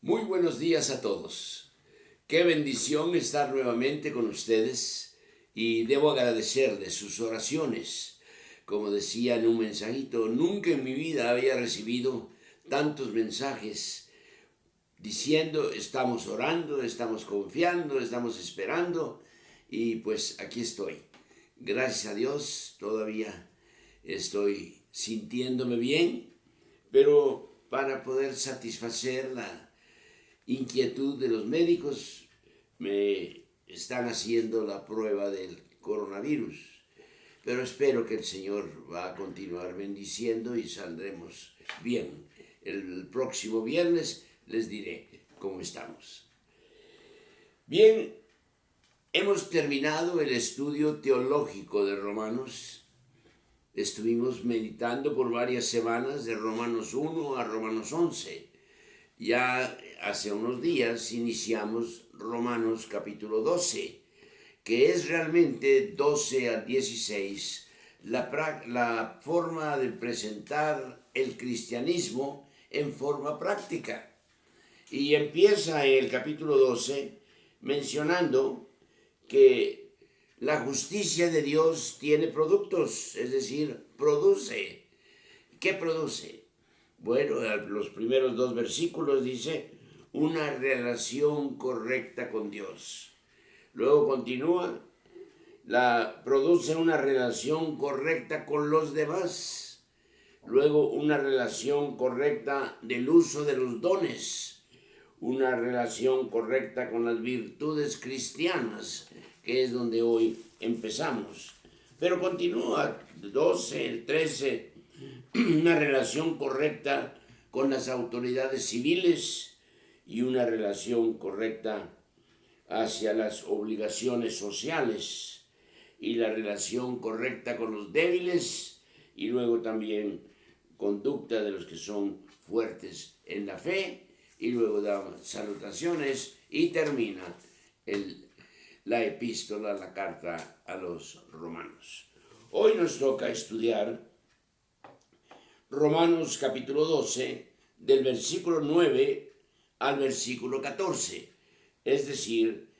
Muy buenos días a todos. Qué bendición estar nuevamente con ustedes y debo agradecerles sus oraciones. Como decía en un mensajito, nunca en mi vida había recibido tantos mensajes diciendo estamos orando, estamos confiando, estamos esperando y pues aquí estoy. Gracias a Dios todavía estoy sintiéndome bien, pero para poder satisfacer la inquietud de los médicos, me están haciendo la prueba del coronavirus. Pero espero que el Señor va a continuar bendiciendo y saldremos bien. El próximo viernes les diré cómo estamos. Bien, hemos terminado el estudio teológico de Romanos. Estuvimos meditando por varias semanas de Romanos 1 a Romanos 11. Ya hace unos días iniciamos Romanos capítulo 12, que es realmente 12 al 16, la forma de presentar el cristianismo en forma práctica. Y empieza el capítulo 12 mencionando que la justicia de Dios tiene productos, es decir, produce. ¿Qué produce? Bueno, los primeros dos versículos dice una relación correcta con Dios. Luego continúa, produce una relación correcta con los demás. Luego una relación correcta del uso de los dones. Una relación correcta con las virtudes cristianas, que es donde hoy empezamos. Pero continúa 12, 13, una relación correcta con las autoridades civiles y una relación correcta hacia las obligaciones sociales y la relación correcta con los débiles y luego también conducta de los que son fuertes en la fe y luego da salutaciones y termina la epístola, la carta a los romanos. Hoy nos toca estudiar Romanos capítulo 12, del versículo 9 al versículo 14. Es decir,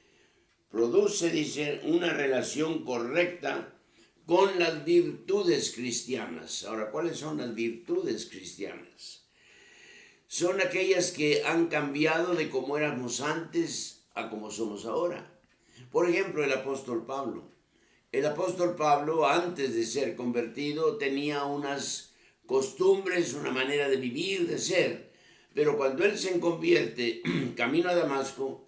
produce, dice, una relación correcta con las virtudes cristianas. Ahora, ¿cuáles son las virtudes cristianas? Son aquellas que han cambiado de cómo éramos antes a cómo somos ahora. Por ejemplo, el apóstol Pablo. El apóstol Pablo, antes de ser convertido, tenía unas costumbres, una manera de vivir, de ser. Pero cuando él se convierte camino a Damasco,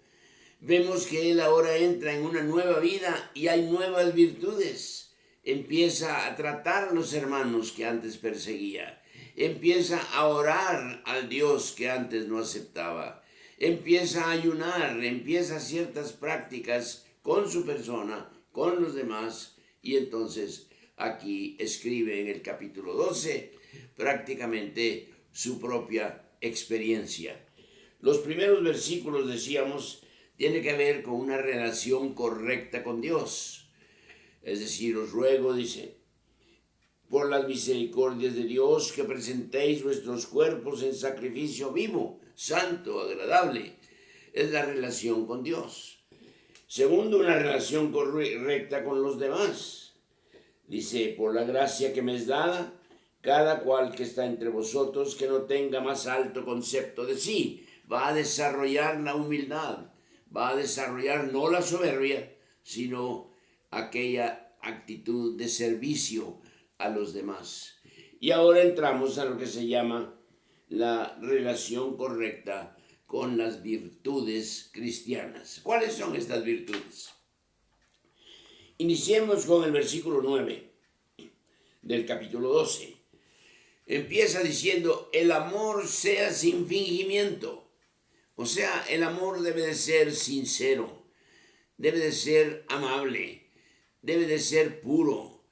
vemos que él ahora entra en una nueva vida y hay nuevas virtudes. Empieza a tratar a los hermanos que antes perseguía. Empieza a orar al Dios que antes no aceptaba. Empieza a ayunar, empieza ciertas prácticas con su persona, con los demás. Y entonces aquí escribe en el capítulo 12 prácticamente su propia experiencia. Los primeros versículos, decíamos, tiene que ver con una relación correcta con Dios. Es decir, os ruego, dice, por las misericordias de Dios, que presentéis vuestros cuerpos en sacrificio vivo, santo, agradable. Es la relación con Dios. Segundo, una relación correcta con los demás. Dice, por la gracia que me es dada, cada cual que está entre vosotros, que no tenga más alto concepto de sí. Va a desarrollar la humildad, va a desarrollar no la soberbia, sino aquella actitud de servicio a los demás. Y ahora entramos a lo que se llama la relación correcta con las virtudes cristianas. ¿Cuáles son estas virtudes? Iniciemos con el versículo 9 del capítulo 12. Empieza diciendo, el amor sea sin fingimiento. O sea, el amor debe de ser sincero, debe de ser amable, debe de ser puro.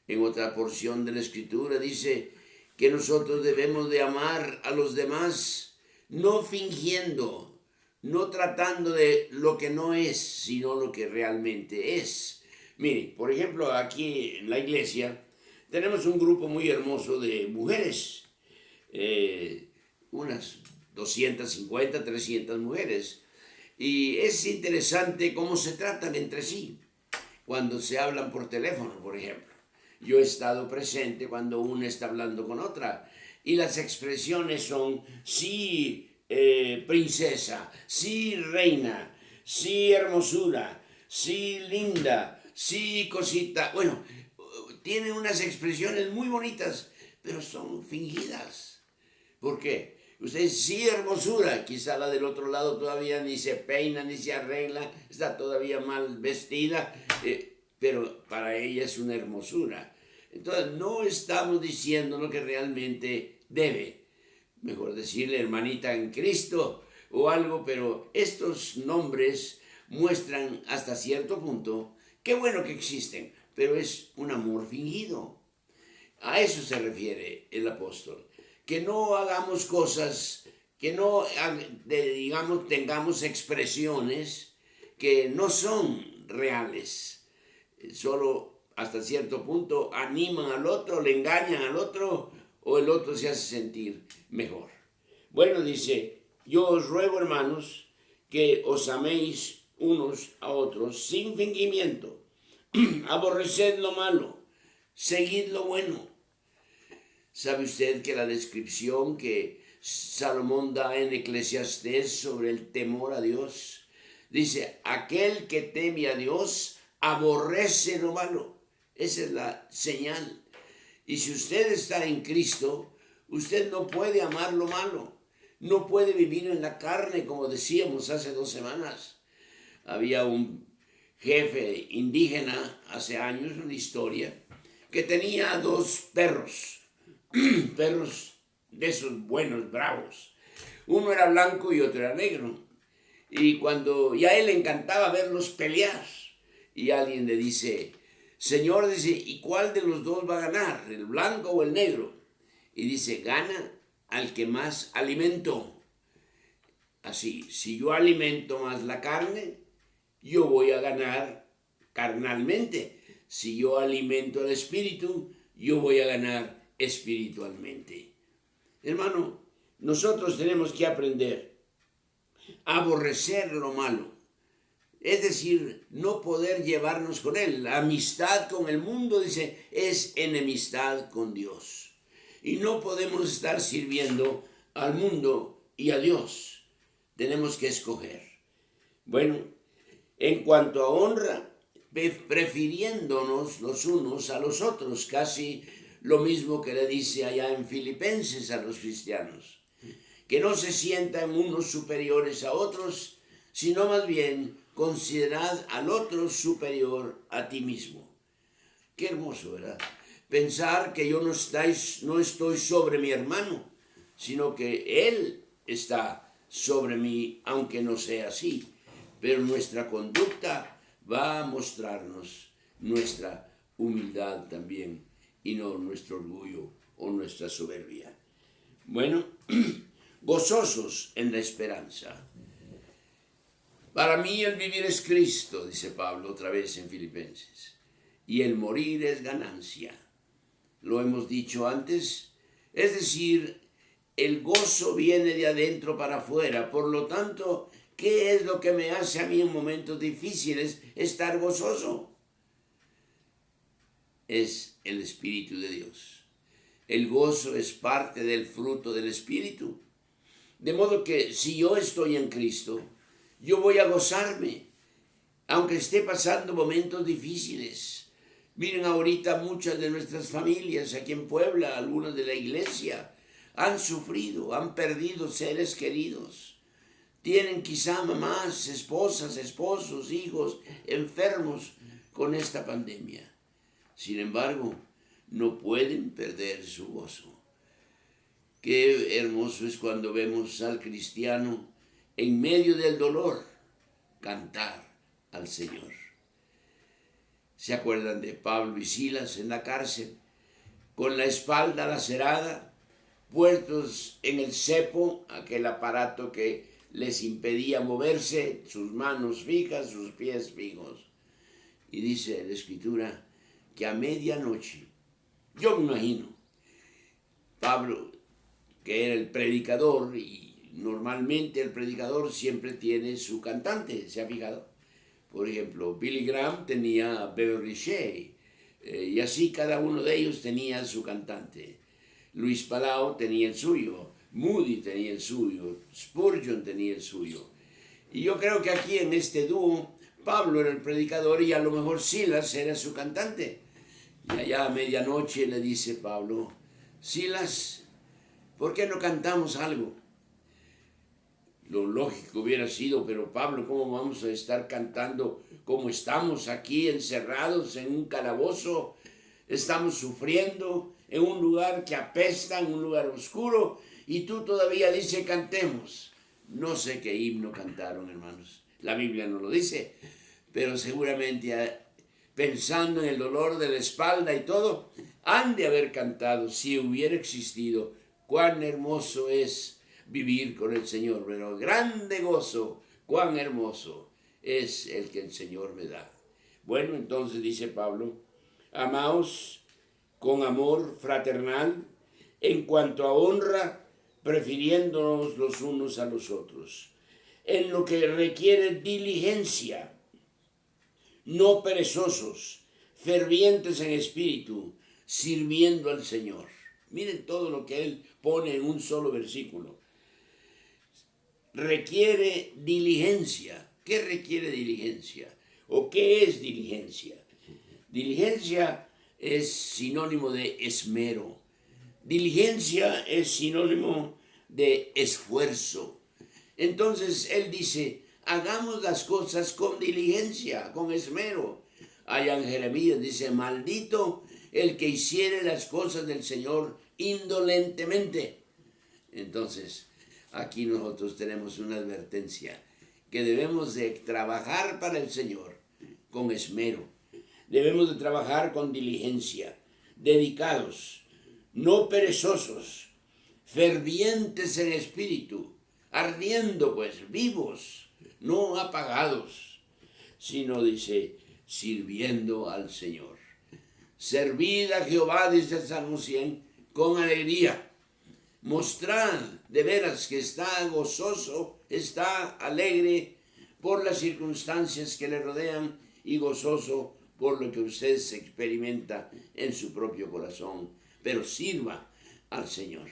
En otra porción de la Escritura dice que nosotros debemos de amar a los demás, no fingiendo, no tratando de lo que no es, sino lo que realmente es. Mire, por ejemplo, aquí en la iglesia tenemos un grupo muy hermoso de mujeres, unas 250, 300 mujeres. Y es interesante cómo se tratan entre sí cuando se hablan por teléfono, por ejemplo. Yo he estado presente cuando una está hablando con otra y las expresiones son sí, princesa, sí, reina, sí, hermosura, sí, linda, sí, cosita. Bueno, tienen unas expresiones muy bonitas, pero son fingidas. ¿Por qué? Usted sí, hermosura, quizá la del otro lado todavía ni se peina, ni se arregla, está todavía mal vestida, pero para ella es una hermosura. Entonces no estamos diciendo lo que realmente debe. Mejor decirle hermanita en Cristo o algo, pero estos nombres muestran hasta cierto punto, qué bueno que existen, pero es un amor fingido. A eso se refiere el apóstol. Que no hagamos cosas, que no, digamos, tengamos expresiones que no son reales. Solo hasta cierto punto animan al otro, le engañan al otro o el otro se hace sentir mejor. Bueno, dice, yo os ruego, hermanos, que os améis unos a otros sin fingimiento. Aborreced lo malo, seguid lo bueno. ¿Sabe usted que la descripción que Salomón da en Eclesiastés sobre el temor a Dios, dice, aquel que teme a Dios aborrece lo malo? Esa es la señal. Y si usted está en Cristo, usted no puede amar lo malo. No puede vivir en la carne, como decíamos hace 2 semanas. Había un jefe indígena hace años, una historia, que tenía 2 perros. Perros de esos buenos, bravos. Uno era blanco y otro era negro. Y a él le encantaba verlos pelear. Y alguien le dice, Señor, dice, ¿y cuál de los 2 va a ganar? ¿El blanco o el negro? Y dice, gana al que más alimento. Así, si yo alimento más la carne, yo voy a ganar carnalmente. Si yo alimento el espíritu, yo voy a ganar espiritualmente. Hermano, nosotros tenemos que aprender a aborrecer lo malo, es decir, no poder llevarnos con él. La amistad con el mundo, dice, es enemistad con Dios. Y no podemos estar sirviendo al mundo y a Dios. Tenemos que escoger. Bueno, en cuanto a honra, prefiriéndonos los unos a los otros, casi lo mismo que le dice allá en Filipenses a los cristianos, que no se sientan unos superiores a otros, sino más bien considerad al otro superior a ti mismo. Qué hermoso, ¿verdad? Pensar que yo no estoy sobre mi hermano, sino que él está sobre mí, aunque no sea así. Pero nuestra conducta va a mostrarnos nuestra humildad también, y no nuestro orgullo o nuestra soberbia. Bueno, gozosos en la esperanza. Para mí el vivir es Cristo, dice Pablo otra vez en Filipenses, y el morir es ganancia. Lo hemos dicho antes, es decir, el gozo viene de adentro para afuera. Por lo tanto, ¿qué es lo que me hace a mí en momentos difíciles estar gozoso? Es el Espíritu de Dios. El gozo es parte del fruto del Espíritu. De modo que si yo estoy en Cristo, yo voy a gozarme, aunque esté pasando momentos difíciles. Miren ahorita muchas de nuestras familias aquí en Puebla, algunas de la iglesia, han sufrido, han perdido seres queridos. Tienen quizá mamás, esposas, esposos, hijos enfermos con esta pandemia. Sin embargo, no pueden perder su gozo. Qué hermoso es cuando vemos al cristiano en medio del dolor cantar al Señor. ¿Se acuerdan de Pablo y Silas en la cárcel? Con la espalda lacerada, puestos en el cepo, aquel aparato que les impedía moverse, sus manos fijas, sus pies fijos. Y dice la Escritura que a medianoche, yo me imagino, Pablo, que era el predicador y normalmente el predicador siempre tiene su cantante, ¿se ha fijado? Por ejemplo, Billy Graham tenía Beverly Shea, y así cada uno de ellos tenía su cantante. Luis Palau tenía el suyo, Moody tenía el suyo, Spurgeon tenía el suyo. Y yo creo que aquí en este dúo, Pablo era el predicador y a lo mejor Silas era su cantante. Y allá a medianoche le dice Pablo, Silas, ¿por qué no cantamos algo? Lo lógico hubiera sido, pero Pablo, ¿cómo vamos a estar cantando como estamos aquí encerrados en un calabozo? Estamos sufriendo en un lugar que apesta, en un lugar oscuro, y tú todavía dices cantemos. No sé qué himno cantaron, hermanos. La Biblia no lo dice, pero seguramente pensando en el dolor de la espalda y todo, han de haber cantado, si hubiera existido, cuán hermoso es vivir con el Señor, pero grande gozo, cuán hermoso es el que el Señor me da. Bueno, entonces dice Pablo, amaos con amor fraternal, en cuanto a honra, prefiriéndonos los unos a los otros, en lo que requiere diligencia, no perezosos, fervientes en espíritu, sirviendo al Señor. Miren todo lo que él pone en un solo versículo. Requiere diligencia. ¿Qué requiere diligencia? ¿O qué es diligencia? Diligencia es sinónimo de esmero. Diligencia es sinónimo de esfuerzo. Entonces él dice, hagamos las cosas con diligencia, con esmero. Allá en Jeremías dice, maldito el que hiciere las cosas del Señor indolentemente. Entonces, aquí nosotros tenemos una advertencia, que debemos de trabajar para el Señor con esmero. Debemos de trabajar con diligencia, dedicados, no perezosos, fervientes en espíritu, ardiendo pues, vivos, no apagados, sino dice, sirviendo al Señor. Servid a Jehová, dice el Salmo 100, con alegría. Mostrad de veras que está gozoso, está alegre por las circunstancias que le rodean y gozoso por lo que usted se experimenta en su propio corazón, pero sirva al Señor.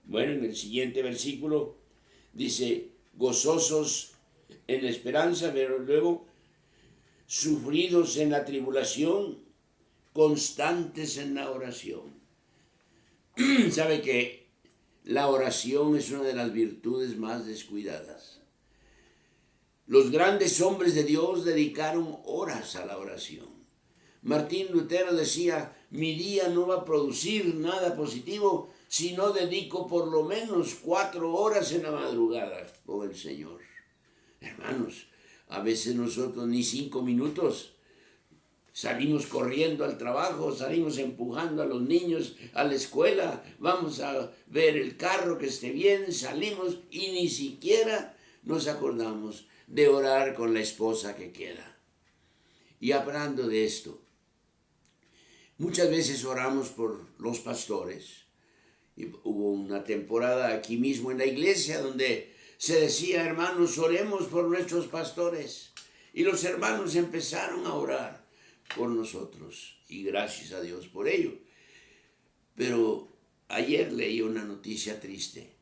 Bueno, en el siguiente versículo dice, gozosos en la esperanza, pero luego sufridos en la tribulación, constantes en la oración. ¿Sabe que la oración es una de las virtudes más descuidadas? Los grandes hombres de Dios dedicaron horas a la oración. Martín Lutero decía, mi día no va a producir nada positivo si no dedico por lo menos 4 horas en la madrugada con el Señor. Hermanos, a veces nosotros ni 5 minutos. Salimos corriendo al trabajo, salimos empujando a los niños a la escuela, vamos a ver el carro que esté bien, salimos y ni siquiera nos acordamos de orar con la esposa que queda. Y hablando de esto, muchas veces oramos por los pastores. Y hubo una temporada aquí mismo en la iglesia donde se decía, hermanos, oremos por nuestros pastores. Y los hermanos empezaron a orar por nosotros y gracias a Dios por ello. Pero ayer leí una noticia triste.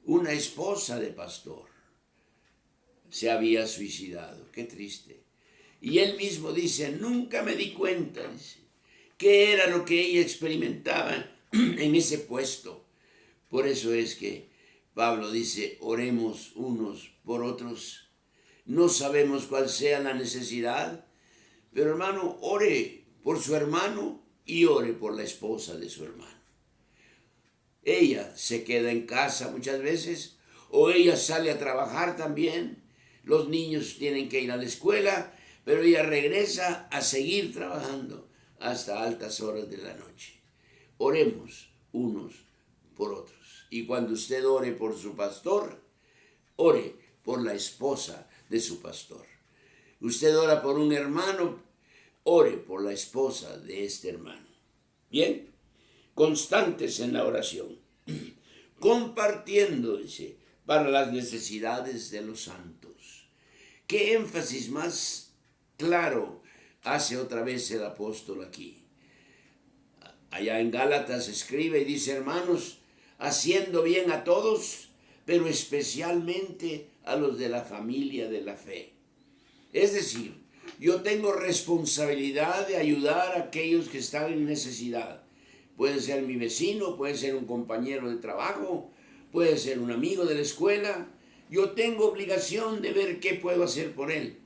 Una esposa de pastor se había suicidado. Qué triste. Y él mismo dice, nunca me di cuenta, dice, qué era lo que ella experimentaba en ese puesto. Por eso es que Pablo dice, oremos unos por otros. No sabemos cuál sea la necesidad, pero hermano, ore por su hermano y ore por la esposa de su hermano. Ella se queda en casa muchas veces, o ella sale a trabajar también. Los niños tienen que ir a la escuela, pero ella regresa a seguir trabajando hasta altas horas de la noche. Oremos unos por otros. Y cuando usted ore por su pastor, ore por la esposa de su pastor. Usted ora por un hermano, ore por la esposa de este hermano. Bien, constantes en la oración. compartiendo, dice, para las necesidades de los santos. ¿Qué énfasis más claro hace otra vez el apóstol aquí? Allá en Gálatas escribe y dice, hermanos, haciendo bien a todos, pero especialmente a los de la familia de la fe. Es decir, yo tengo responsabilidad de ayudar a aquellos que están en necesidad. Puede ser mi vecino, puede ser un compañero de trabajo, puede ser un amigo de la escuela. Yo tengo obligación de ver qué puedo hacer por él,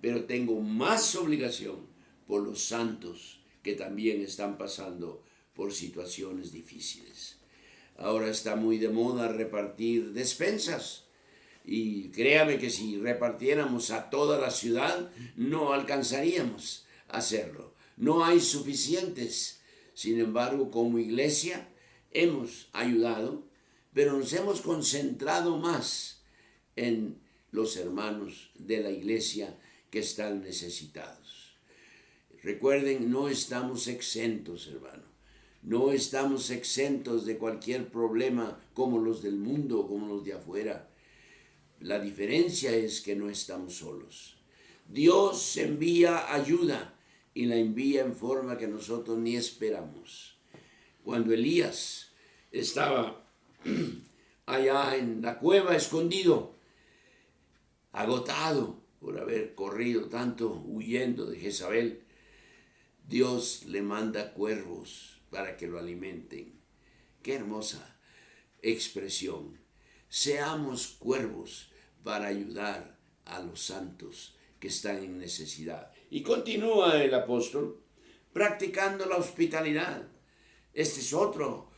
pero tengo más obligación por los santos que también están pasando por situaciones difíciles. Ahora está muy de moda repartir despensas. Y créame que si repartiéramos a toda la ciudad, no alcanzaríamos a hacerlo. No hay suficientes. Sin embargo, como iglesia hemos ayudado, pero nos hemos concentrado más en los hermanos de la iglesia que están necesitados. Recuerden, no estamos exentos, hermano. No estamos exentos de cualquier problema como los del mundo, como los de afuera. La diferencia es que no estamos solos. Dios envía ayuda y la envía en forma que nosotros ni esperamos. Cuando Elías estaba allá en la cueva escondido, agotado por haber corrido tanto huyendo de Jezabel, Dios le manda cuervos para que lo alimenten. Qué hermosa expresión. Seamos cuervos para ayudar a los santos que están en necesidad. Y continúa el apóstol practicando la hospitalidad. Este es otro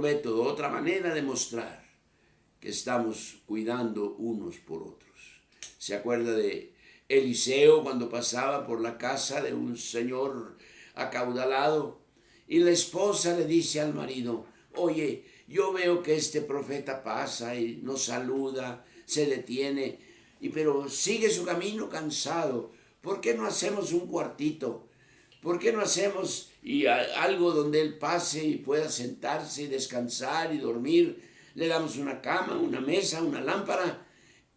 método, otra manera de mostrar que estamos cuidando unos por otros. ¿Se acuerda de Eliseo cuando pasaba por la casa de un señor acaudalado? Y la esposa le dice al marido, oye, yo veo que este profeta pasa y nos saluda, se detiene, pero sigue su camino cansado. ¿Por qué no hacemos un cuartito? ¿Por qué no hacemos algo donde él pase y pueda sentarse y descansar y dormir? Le damos una cama, una mesa, una lámpara.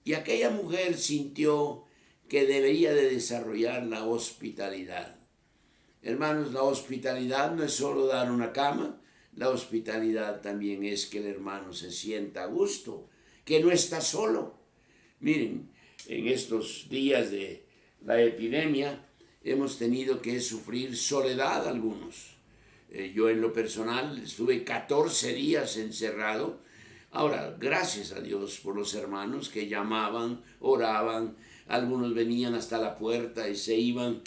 Y aquella mujer sintió que debería de desarrollar la hospitalidad. Hermanos, la hospitalidad no es solo dar una cama. La hospitalidad también es que el hermano se sienta a gusto, que no está solo. Miren, en estos días de la epidemia hemos tenido que sufrir soledad algunos. Yo en lo personal estuve 14 días encerrado. Ahora, gracias a Dios por los hermanos que llamaban, oraban, algunos venían hasta la puerta y se iban.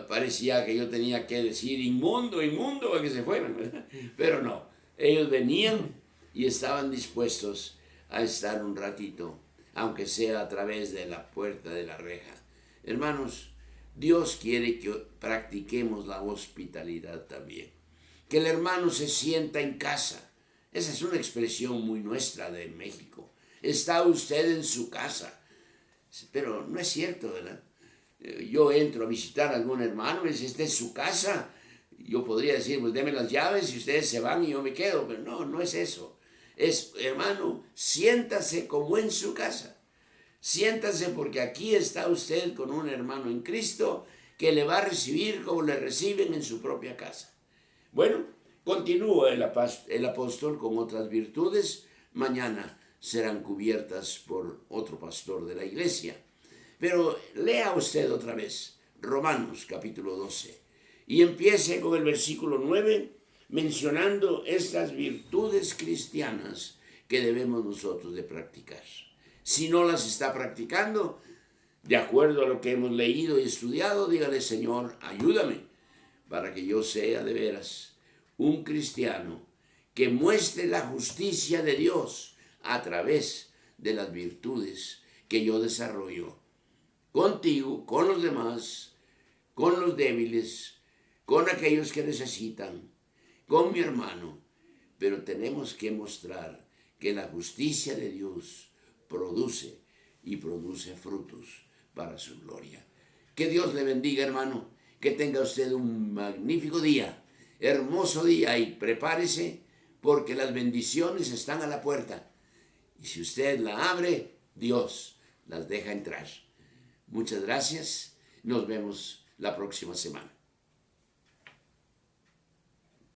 Parecía que yo tenía que decir inmundo, inmundo, a que se fueran, ¿verdad? Pero no, ellos venían y estaban dispuestos a estar un ratito, aunque sea a través de la puerta de la reja. Hermanos, Dios quiere que practiquemos la hospitalidad también, que el hermano se sienta en casa. Esa es una expresión muy nuestra de México. Está usted en su casa, pero no es cierto, ¿verdad? Yo entro a visitar a algún hermano y dice, esta es su casa. Yo podría decir, pues deme las llaves y ustedes se van y yo me quedo, pero no, no es eso. Es, hermano, siéntase como en su casa. Siéntase porque aquí está usted con un hermano en Cristo que le va a recibir como le reciben en su propia casa. Bueno, continúa el apóstol con otras virtudes. Mañana serán cubiertas por otro pastor de la iglesia. Pero lea usted otra vez Romanos capítulo 12 y empiece con el versículo 9 mencionando estas virtudes cristianas que debemos nosotros de practicar. Si no las está practicando, de acuerdo a lo que hemos leído y estudiado, dígale, Señor, ayúdame para que yo sea de veras un cristiano que muestre la justicia de Dios a través de las virtudes que yo desarrollo contigo, con los demás, con los débiles, con aquellos que necesitan, con mi hermano. Pero tenemos que mostrar que la justicia de Dios produce y produce frutos para su gloria. Que Dios le bendiga, hermano, que tenga usted un magnífico día, hermoso día, y prepárese porque las bendiciones están a la puerta. Y si usted la abre, Dios las deja entrar. Muchas gracias. Nos vemos la próxima semana.